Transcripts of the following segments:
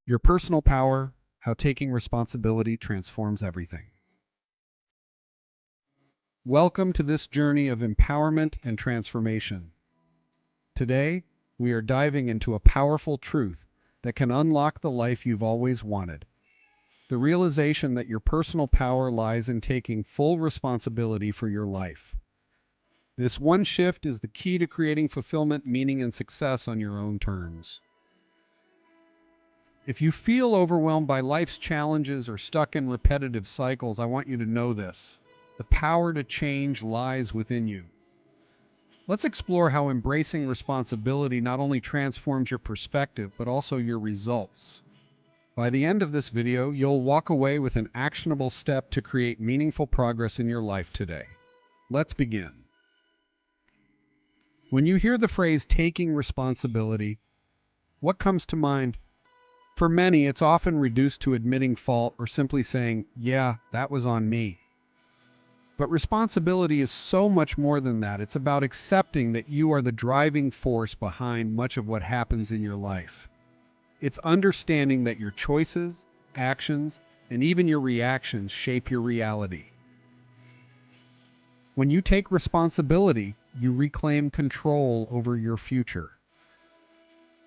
Your personal power, how taking responsibility transforms everything. Welcome to this journey of empowerment and transformation. Today, we are diving into a powerful truth that can unlock the life you've always wanted. The realization that your personal power lies in taking full responsibility for your life. This one shift is the key to creating fulfillment, meaning, and success on your own terms. If you feel overwhelmed by life's challenges or stuck in repetitive cycles, I want you to know this. The power to change lies within you. Let's explore how embracing responsibility not only transforms your perspective, but also your results. By the end of this video, you'll walk away with an actionable step to create meaningful progress in your life today. Let's begin. When you hear the phrase taking responsibility, what comes to mind? For many, it's often reduced to admitting fault or simply saying, "Yeah, that was on me." But responsibility is so much more than that. It's about accepting that you are the driving force behind much of what happens in your life. It's understanding that your choices, actions, and even your reactions shape your reality. When you take responsibility, you reclaim control over your future.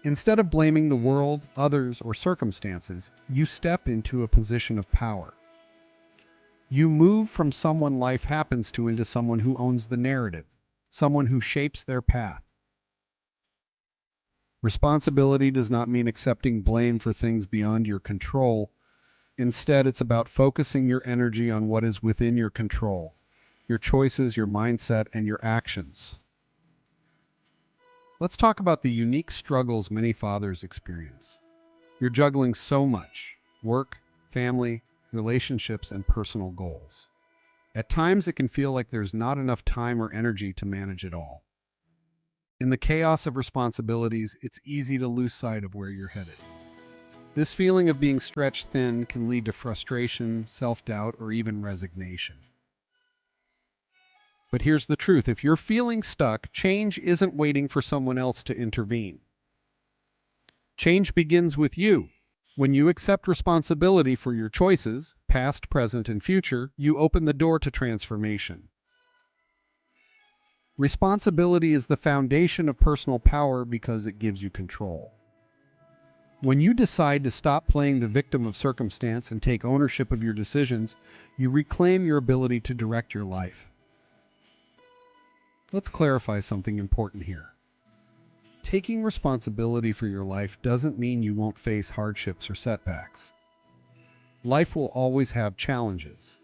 Instead of blaming the world, others, or circumstances, you step into a position of power. You move from someone life happens to into someone who owns the narrative, someone who shapes their path. Responsibility does not mean accepting blame for things beyond your control. Instead, it's about focusing your energy on what is within your control, your choices, your mindset, and your actions. Let's talk about the unique struggles many fathers experience. You're juggling so much: work, family, relationships, and personal goals. At times, it can feel like there's not enough time or energy to manage it all. In the chaos of responsibilities, it's easy to lose sight of where you're headed. This feeling of being stretched thin can lead to frustration, self-doubt, or even resignation. But here's the truth: if you're feeling stuck, change isn't waiting for someone else to intervene. Change begins with you. When you accept responsibility for your choices, past, present, and future, you open the door to transformation. Responsibility is the foundation of personal power because it gives you control. When you decide to stop playing the victim of circumstance and take ownership of your decisions, you reclaim your ability to direct your life. Let's clarify something important here. Taking responsibility for your life doesn't mean you won't face hardships or setbacks. Life will always have challenges.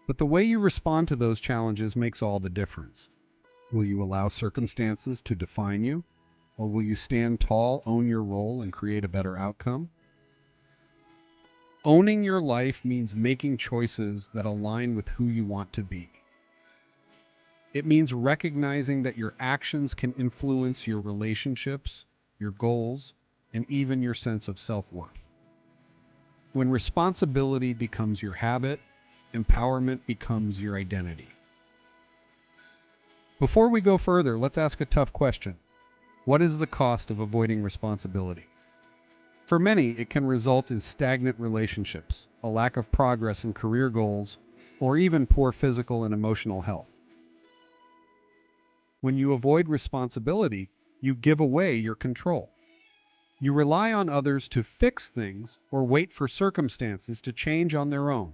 But the way you respond to those challenges makes all the difference. Will you allow circumstances to define you? Or will you stand tall, own your role, and create a better outcome? Owning your life means making choices that align with who you want to be. It means recognizing that your actions can influence your relationships, your goals, and even your sense of self-worth. When responsibility becomes your habit, empowerment becomes your identity. Before we go further, let's ask a tough question. What is the cost of avoiding responsibility? For many, it can result in stagnant relationships, a lack of progress in career goals, or even poor physical and emotional health. When you avoid responsibility, you give away your control. You rely on others to fix things or wait for circumstances to change on their own.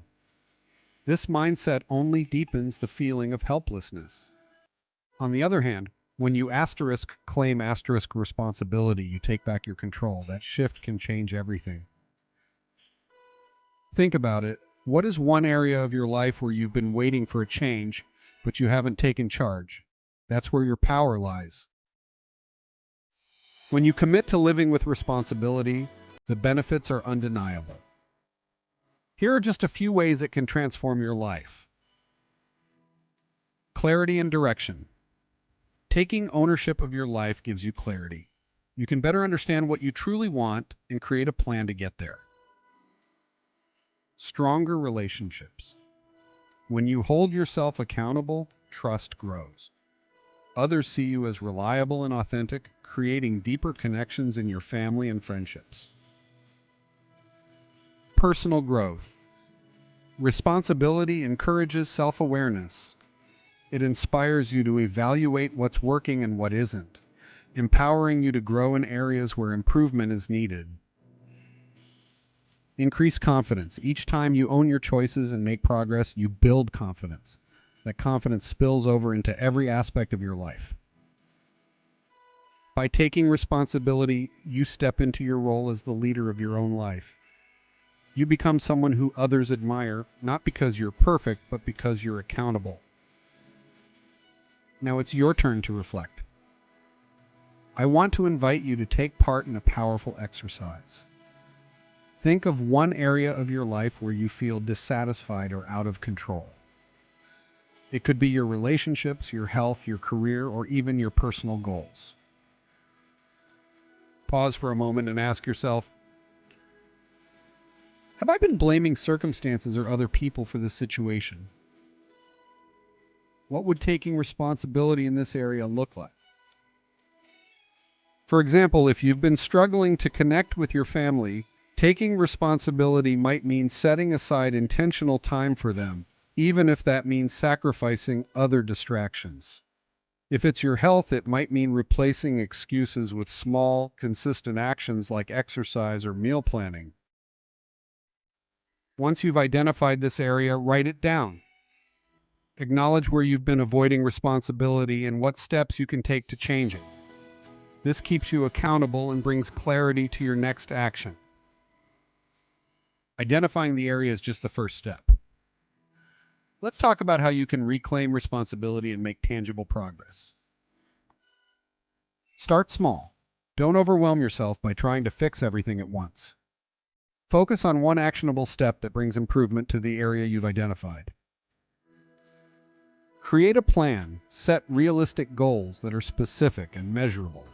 This mindset only deepens the feeling of helplessness. On the other hand, when you claim responsibility, you take back your control. That shift can change everything. Think about it. What is one area of your life where you've been waiting for a change, but you haven't taken charge? That's where your power lies. When you commit to living with responsibility, the benefits are undeniable. Here are just a few ways it can transform your life. Clarity and direction. Taking ownership of your life gives you clarity. You can better understand what you truly want and create a plan to get there. Stronger relationships. When you hold yourself accountable, trust grows. Others see you as reliable and authentic, creating deeper connections in your family and friendships. Personal growth. Responsibility encourages self-awareness. It inspires you to evaluate what's working and what isn't, empowering you to grow in areas where improvement is needed. Increase confidence. Each time you own your choices and make progress, you build confidence. That confidence spills over into every aspect of your life. By taking responsibility, you step into your role as the leader of your own life. You become someone who others admire, not because you're perfect, but because you're accountable. Now it's your turn to reflect. I want to invite you to take part in a powerful exercise. Think of one area of your life where you feel dissatisfied or out of control. It could be your relationships, your health, your career, or even your personal goals. Pause for a moment and ask yourself, have I been blaming circumstances or other people for this situation? What would taking responsibility in this area look like? For example, if you've been struggling to connect with your family, taking responsibility might mean setting aside intentional time for them, even if that means sacrificing other distractions. If it's your health, it might mean replacing excuses with small, consistent actions like exercise or meal planning. Once you've identified this area, write it down. Acknowledge where you've been avoiding responsibility and what steps you can take to change it. This keeps you accountable and brings clarity to your next action. Identifying the area is just the first step. Let's talk about how you can reclaim responsibility and make tangible progress. Start small. Don't overwhelm yourself by trying to fix everything at once. Focus on one actionable step that brings improvement to the area you've identified. Create a plan. Set realistic goals that are specific and measurable.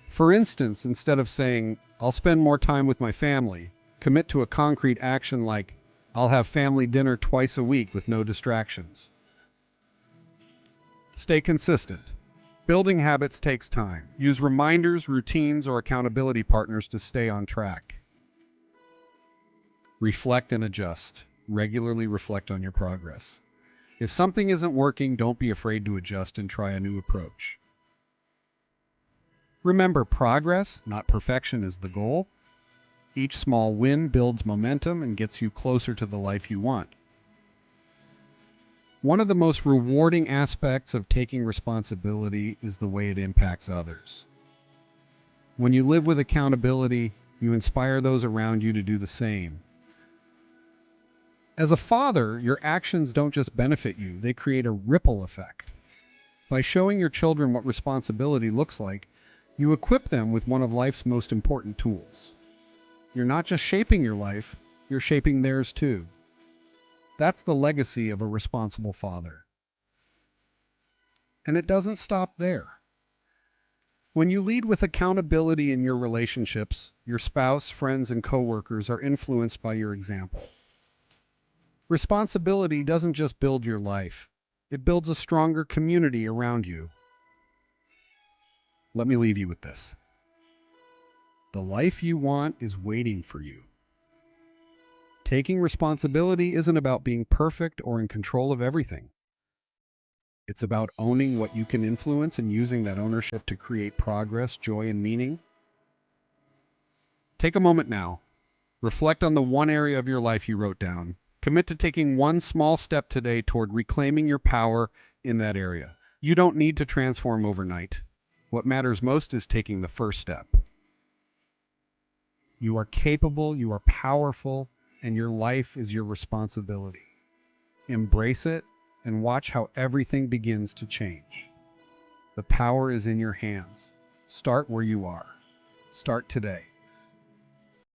For instance, instead of saying, I'll spend more time with my family, commit to a concrete action like, I'll have family dinner twice a week with no distractions. Stay consistent. Building habits takes time. Use reminders, routines, or accountability partners to stay on track. Reflect and adjust. Regularly reflect on your progress. If something isn't working, don't be afraid to adjust and try a new approach. Remember, progress, not perfection, is the goal. Each small win builds momentum and gets you closer to the life you want. One of the most rewarding aspects of taking responsibility is the way it impacts others. When you live with accountability, you inspire those around you to do the same. As a father, your actions don't just benefit you, they create a ripple effect. By showing your children what responsibility looks like, you equip them with one of life's most important tools. You're not just shaping your life, you're shaping theirs too. That's the legacy of a responsible father. And it doesn't stop there. When you lead with accountability in your relationships, your spouse, friends, and coworkers are influenced by your example. Responsibility doesn't just build your life, it builds a stronger community around you. Let me leave you with this. The life you want is waiting for you. Taking responsibility isn't about being perfect or in control of everything. It's about owning what you can influence and using that ownership to create progress, joy, and meaning. Take a moment now. Reflect on the one area of your life you wrote down. Commit to taking one small step today toward reclaiming your power in that area. You don't need to transform overnight. What matters most is taking the first step. You are capable, you are powerful, and your life is your responsibility. Embrace it and watch how everything begins to change. The power is in your hands. Start where you are. Start today.